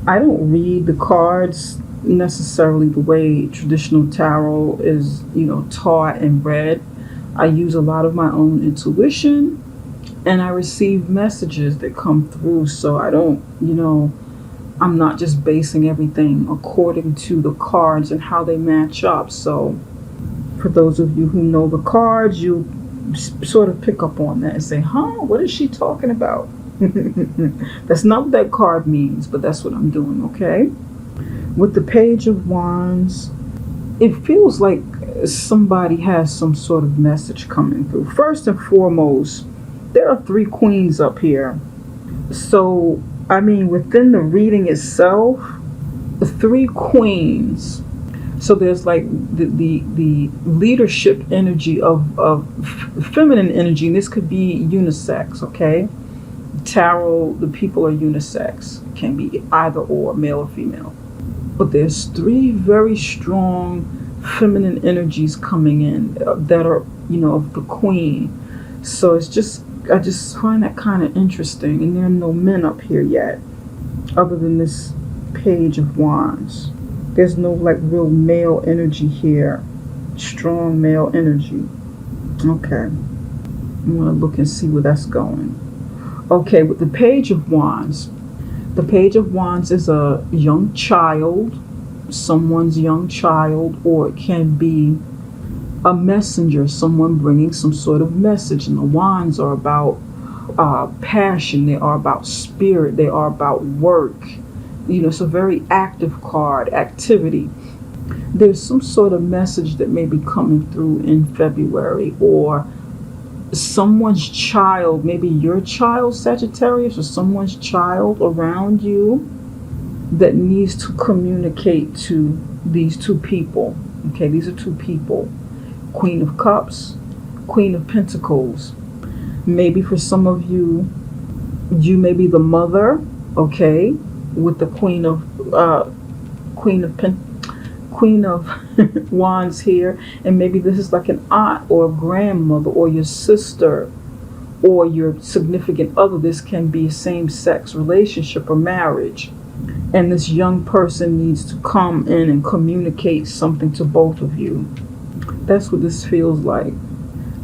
I don't read the cards necessarily the way traditional tarot is, taught and read. I use a lot of my own intuition, and I receive messages that come through. So I don't, I'm not just basing everything according to the cards and how they match up. So for those of you who know the cards, you sort of pick up on that and say, huh, what is she talking about? That's not what that card means, but that's what I'm doing, okay? With the Page of Wands, it feels like somebody has some sort of message coming through. First and foremost, there are three queens up here. So, I mean, within the reading itself, the three queens. So there's like the leadership energy of feminine energy, and this could be unisex, okay? Tarot, the people are unisex. It can be either or, male or female. But there's three very strong feminine energies coming in that are, of the queen. So I just find that kind of interesting. And there are no men up here yet, other than this Page of Wands. There's no like real male energy here, strong male energy. Okay, I'm gonna look and see where that's going. Okay, with the Page of Wands, the Page of Wands is a young child, someone's young child, or it can be a messenger, someone bringing some sort of message. And the wands are about passion, they are about spirit, they are about work. It's a very active card, activity. There's some sort of message that may be coming through in February, or someone's child, maybe your child, Sagittarius, or someone's child around you that needs to communicate to these two people. Okay, these are two people. Queen of Cups, Queen of Pentacles. Maybe for some of you, you may be the mother, okay, with the Queen of Wands here, and maybe this is like an aunt or a grandmother or your sister or your significant other. This can be a same-sex relationship or marriage, and this young person needs to come in and communicate something to both of you. That's what this feels like.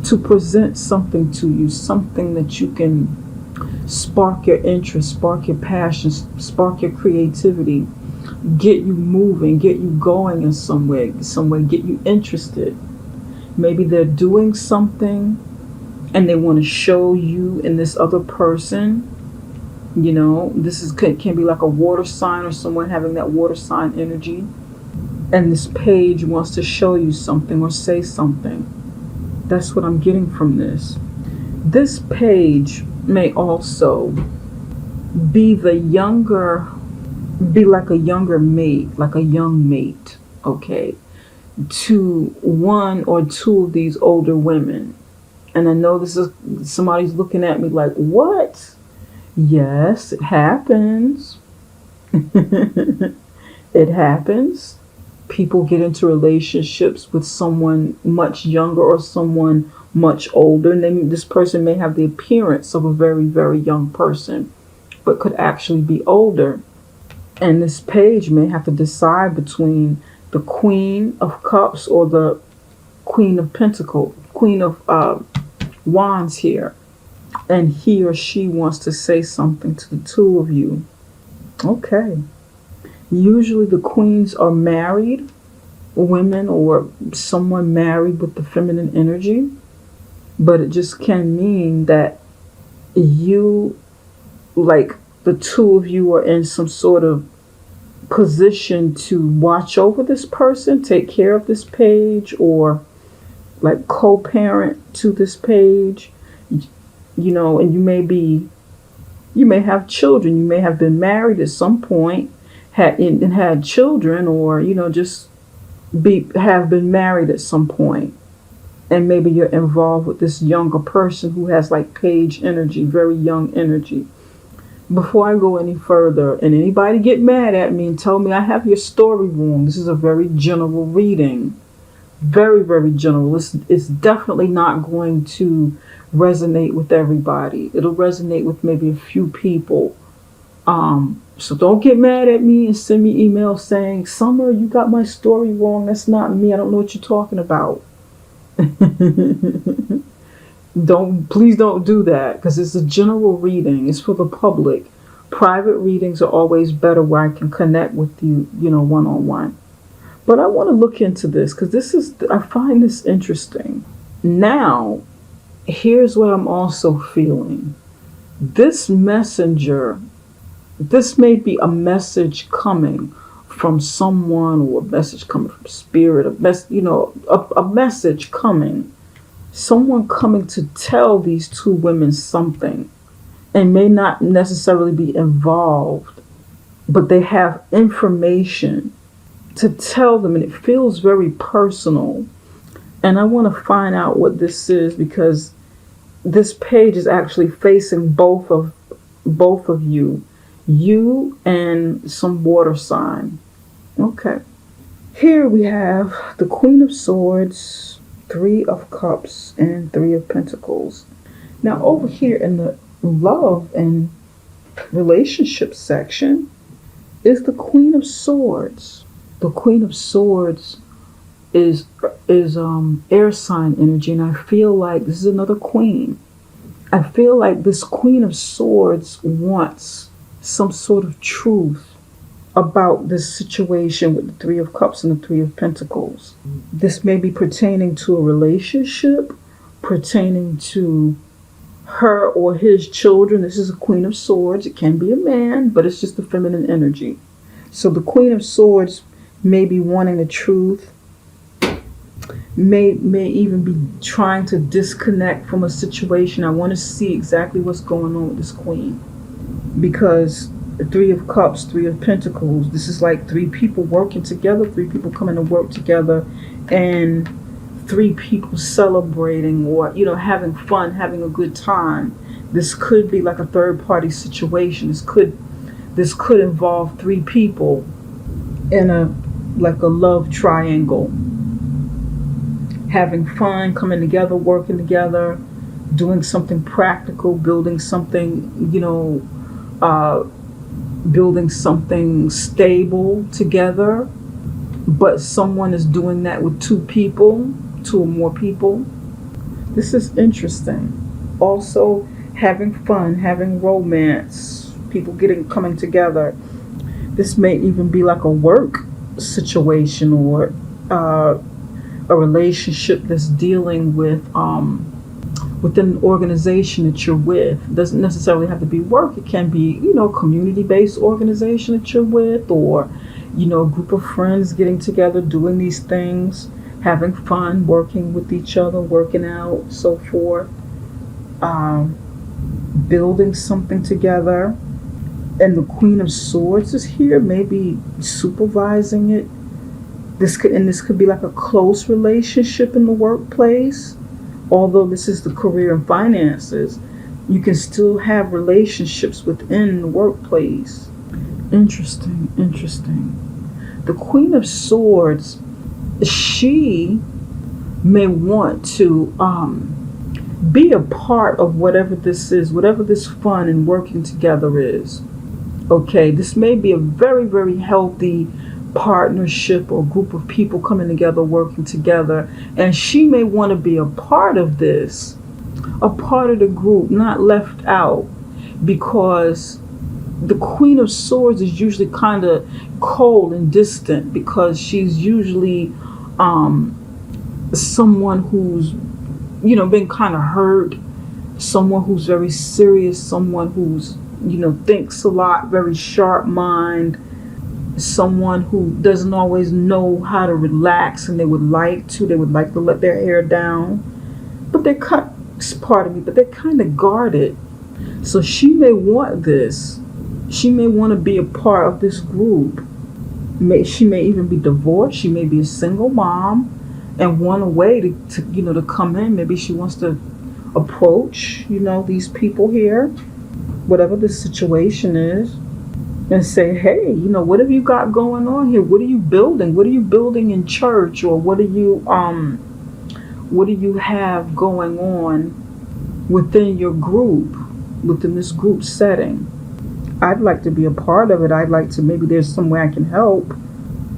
To present something to you, something that you can spark your interest, spark your passion, spark your creativity, get you moving, get you going in some way, get you interested. Maybe they're doing something and they want to show you and this other person. This can be like a water sign or someone having that water sign energy. And this page wants to show you something or say something. That's what I'm getting from this. This page may also be like a younger mate, like a young mate, okay, to one or two of these older women. And I know this is, somebody's looking at me like, what? Yes, it happens. It happens. People get into relationships with someone much younger or someone much older, and then this person may have the appearance of a very, very young person, but could actually be older. And this page may have to decide between the Queen of Cups or the Queen of Pentacles, Queen of Wands here. And he or she wants to say something to the two of you. Okay. Usually the queens are married women or someone married with the feminine energy. But it just can mean that you, like the two of you, are in some sort of position to watch over this person, take care of this page, or like co-parent to this page, and you may have children, you may have been married at some point, had children, or have been married at some point. And maybe you're involved with this younger person who has like page energy, very young energy. Before I go any further, and anybody get mad at me and tell me I have your story wrong, this is a very general reading. Very, very general. It's definitely not going to resonate with everybody. It'll resonate with maybe a few people. So don't get mad at me and send me emails saying, Summer, you got my story wrong. That's not me. I don't know what you're talking about. Please don't do that, because it's a general reading. It's for the public. Private readings are always better where I can connect with you, one on one. But I want to look into this because I find this interesting. Now, here's what I'm also feeling. This messenger, this may be a message coming from someone, or a message coming from spirit, a message coming. Someone coming to tell these two women something, and may not necessarily be involved, but they have information to tell them, and it feels very personal. And I want to find out what this is, because this page is actually facing both of you and some water sign. Okay. Here we have the Queen of Swords, Three of Cups, and Three of Pentacles. Now over here in the love and relationship section is the Queen of Swords. The Queen of Swords is air sign energy, and I feel like this is another queen. I feel like this Queen of Swords wants some sort of truth about this situation with the Three of Cups and the Three of Pentacles. This may be pertaining to a relationship, pertaining to her or his children. This is a Queen of Swords. It can be a man, but it's just the feminine energy. So the Queen of Swords may be wanting the truth, may even be trying to disconnect from a situation. I want to see exactly what's going on with this queen, because the Three of Cups, Three of Pentacles, this is like three people working together, three people coming to work together, and three people celebrating, or having fun, having a good time. This could be like a third party situation. This could involve three people in a love triangle, having fun, coming together, working together, doing something practical, building something, building something stable together. But someone is doing that with two or more people. This is interesting. Also, having fun, having romance, people coming together. This may even be like a work situation, or a relationship that's dealing with within an organization that you're with. It doesn't necessarily have to be work. It can be, community-based organization that you're with, or a group of friends getting together, doing these things, having fun, working with each other, working out, so forth, building something together. And the Queen of Swords is here, maybe supervising it. This could be like a close relationship in the workplace. Although this is the career and finances, you can still have relationships within the workplace. Interesting. The Queen of Swords, she may want to be a part of whatever this is, whatever this fun and working together is. Okay, this may be a very, very healthy partnership or group of people coming together, working together, and she may want to be a part of this, a part of the group, not left out, because the Queen of Swords is usually kind of cold and distant, because she's usually someone who's been kind of hurt, someone who's very serious, someone who's thinks a lot, very sharp mind, someone who doesn't always know how to relax, and they would like to let their hair down, but they're kind of guarded. So she may want this. She may want to be a part of this group. She may even be divorced. She may be a single mom and want a way to come in. Maybe she wants to approach these people here, whatever the situation is, and say, hey, what have you got going on here? What are you building? What are you building in church? Or what do you have going on within your group, within this group setting? I'd like to be a part of it. I'd like to, maybe there's some way I can help.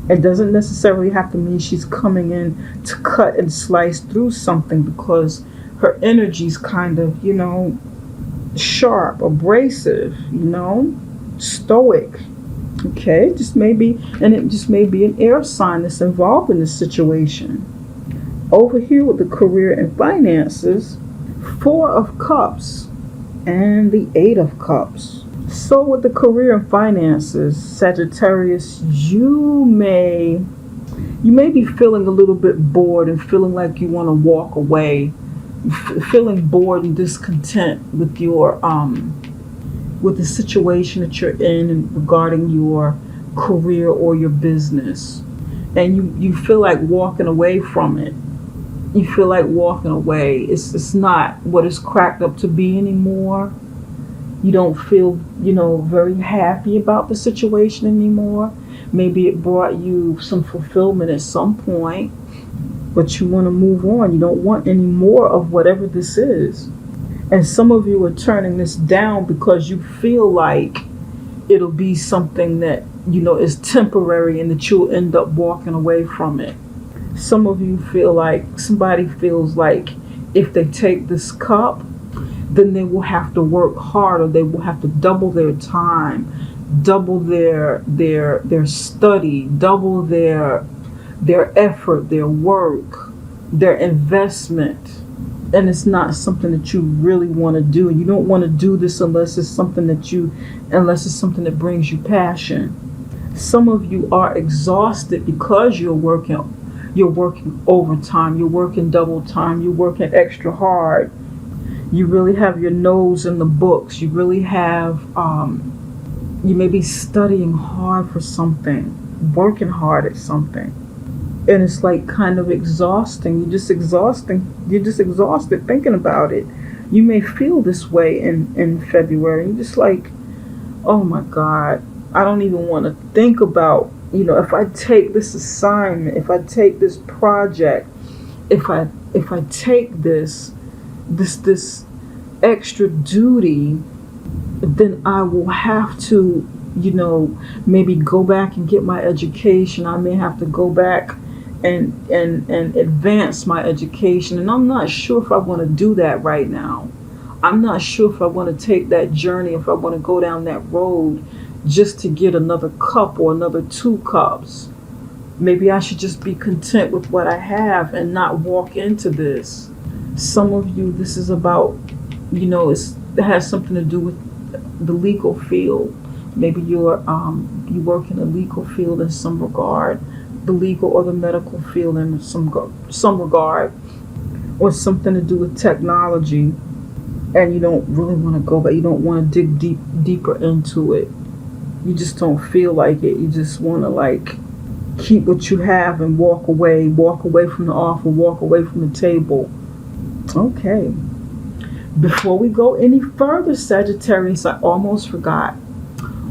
It doesn't necessarily have to mean she's coming in to cut and slice through something, because her energy's kind of, sharp, abrasive, stoic. Okay, just maybe, and it just may be an air sign that's involved in this situation. Over here with the career and finances, 4 of Cups and the 8 of Cups. So with the career and finances, Sagittarius, you may be feeling a little bit bored and feeling like you want to walk away, feeling bored and discontent with your with the situation that you're in and regarding your career or your business, and you feel like walking away from it. You feel like walking away. It's not what it's cracked up to be anymore. You don't feel, very happy about the situation anymore. Maybe it brought you some fulfillment at some point, but you want to move on. You don't want any more of whatever this is. And some of you are turning this down because you feel like it'll be something that, is temporary and that you'll end up walking away from it. Some of you feel like, somebody feels like if they take this cup, then they will have to work harder. They will have to double their time, double their study, double their effort, their work, their investment. And it's not something that you really want to do. You don't want to do this unless it's something that brings you passion. Some of you are exhausted because you're working overtime, you're working double time, you're working extra hard. You really have your nose in the books. You really have, you may be studying hard for something, working hard at something. And it's like kind of exhausting. You're just exhausted thinking about it. You may feel this way in February. You're just like, oh my God, I don't even want to think about, if I take this assignment, if I take this project, if I take this extra duty, then I will have to, maybe go back and get my education. I may have to go back and advance my education. And I'm not sure if I want to do that right now. I'm not sure if I want to take that journey, if I want to go down that road just to get another cup or another 2 cups. Maybe I should just be content with what I have and not walk into this. Some of you, this is about, it has something to do with the legal field. Maybe you work in the legal field in some regard, the legal or the medical field in some regard, or something to do with technology, and you don't really want to go back. You don't want to dig deeper into it. You just don't feel like it. You just want to keep what you have and walk away from the offer, walk away from the table. Okay. Before we go any further, Sagittarius, I almost forgot.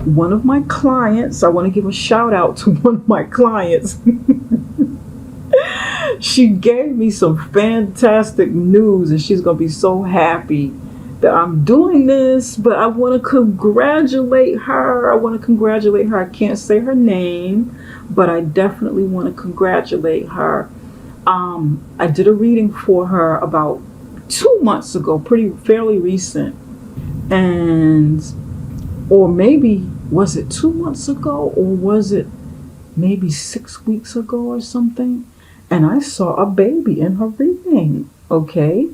One of my clients, I want to give a shout out to one of my clients. She gave me some fantastic news, and she's going to be so happy that I'm doing this, but I want to congratulate her. I can't say her name, but I definitely want to congratulate her. I did a reading for her about 2 months ago, fairly recent, or maybe was it 2 months ago, or was it maybe 6 weeks ago or something? And I saw a baby in her reading, okay?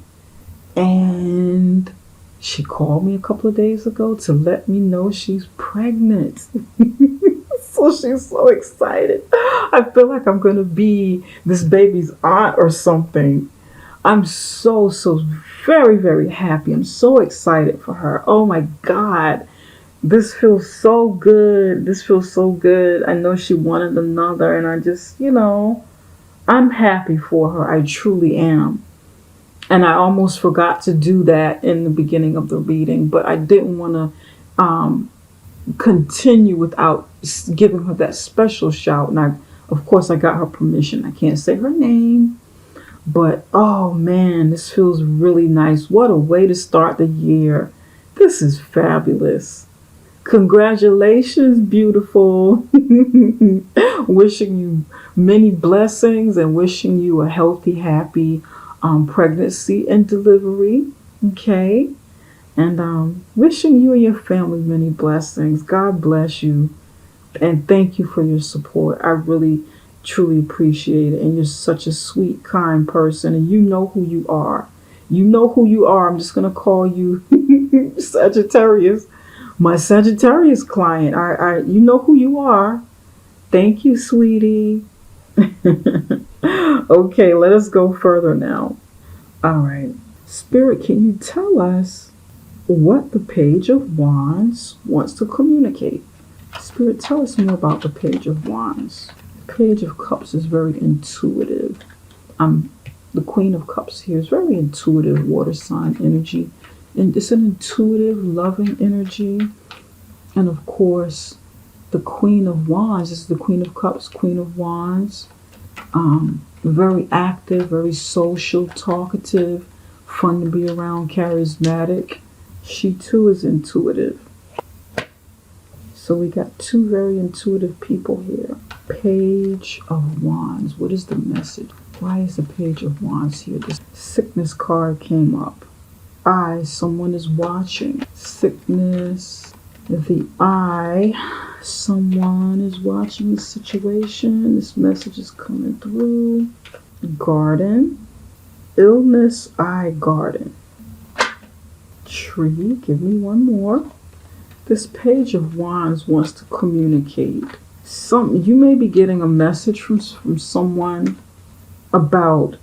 And she called me a couple of days ago to let me know she's pregnant. So she's so excited. I feel like I'm going to be this baby's aunt or something. I'm so very, very happy. I'm so excited for her. Oh my God. This feels so good. I know she wanted another, and I just, I'm happy for her. I truly am. And I almost forgot to do that in the beginning of the reading, but I didn't want to continue without giving her that special shout. And of course, I got her permission. I can't say her name, but oh man, this feels really nice. What a way to start the year. This is fabulous. Congratulations, beautiful. Wishing you many blessings and wishing you a healthy, happy pregnancy and delivery. Okay. And wishing you and your family many blessings. God bless you. And thank you for your support. I really, truly appreciate it. And you're such a sweet, kind person. And you know who you are. You know who you are. I'm just going to call you Sagittarius. My Sagittarius client. You know who you are. Thank you, sweetie. Okay, let us go further now. All right. Spirit, can you tell us what the Page of Wands wants to communicate? Spirit, tell us more about the Page of Wands. The Page of Cups is very intuitive. The Queen of Cups here is very intuitive, water sign energy. And it's an intuitive, loving energy. And of course, the Queen of Wands is the Queen of Cups, Queen of Wands. Very active, very social, talkative, fun to be around, charismatic. She too is intuitive. So we got two very intuitive people here. Page of Wands. What is the message? Why is the Page of Wands here? This sickness card came up. Eye, someone is watching. Sickness. The eye, someone is watching the situation. This message is coming through. Garden. Illness, eye, garden. Tree, give me one more. This Page of Wands wants to communicate. You may be getting a message from someone about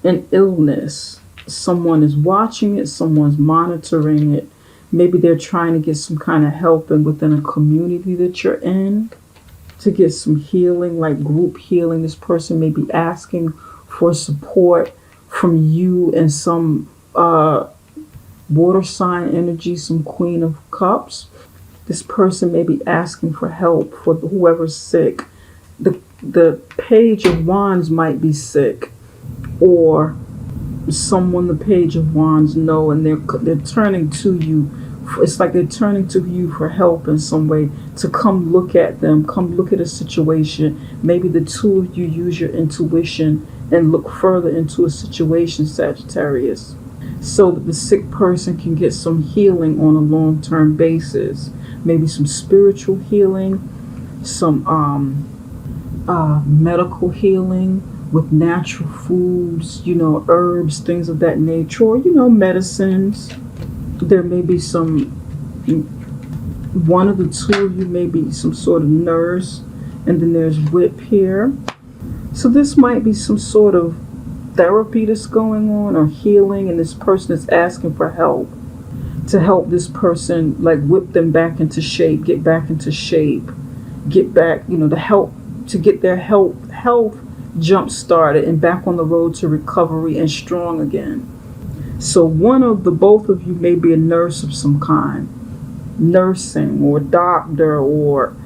an illness. Someone is watching it, someone's monitoring it. Maybe they're trying to get some kind of help within a community that you're in to get some healing, like group healing. This person may be asking for support from you and some water sign energy, some Queen of Cups. This person may be asking for help for whoever's sick. The Page of Wands might be sick, or someone the Page of Wands know, and they're turning to you. It's like they're turning to you for help in some way, to come look at them, come look at a situation. Maybe the two of you use your intuition and look further into a situation, Sagittarius, so that the sick person can get some healing on a long-term basis. Maybe some spiritual healing, some medical healing with natural foods, herbs, things of that nature, or, medicines. There may be one of the two of you may be some sort of nurse, and then there's whip here. So this might be some sort of therapy that's going on, or healing, and this person is asking for help to help this person, like whip them back into shape, get back into shape, get back, the help to get their health jump started and back on the road to recovery and strong again. So both of you may be a nurse of some kind, nursing or doctor, or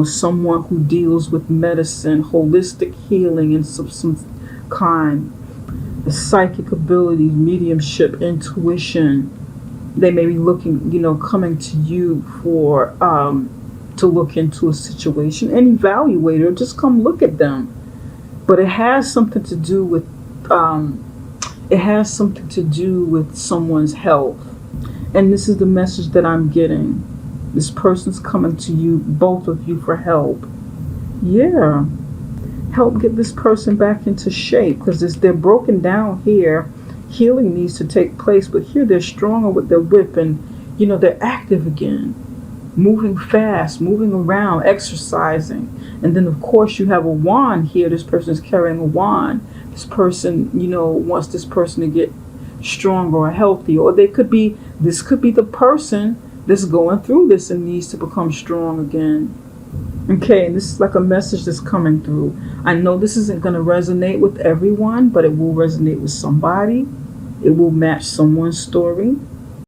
someone who deals with medicine, holistic healing and some kind, the psychic abilities, mediumship, intuition. They may be looking, coming to you for to look into a situation and evaluate it, or just come look at them. But it has something to do with someone's health. And this is the message that I'm getting. This person's coming to you, both of you, for help. Yeah. Help get this person back into shape, because they're broken down here. Healing needs to take place, but here they're stronger with their whip, and they're active again, moving fast, moving around, exercising. And then of course you have a wand here. This person is carrying a wand. This person, wants this person to get stronger or healthy, or this could be the person that's going through this and needs to become strong again. Okay, and this is like a message that's coming through. I know this isn't going to resonate with everyone, but it will resonate with somebody. It will match someone's story.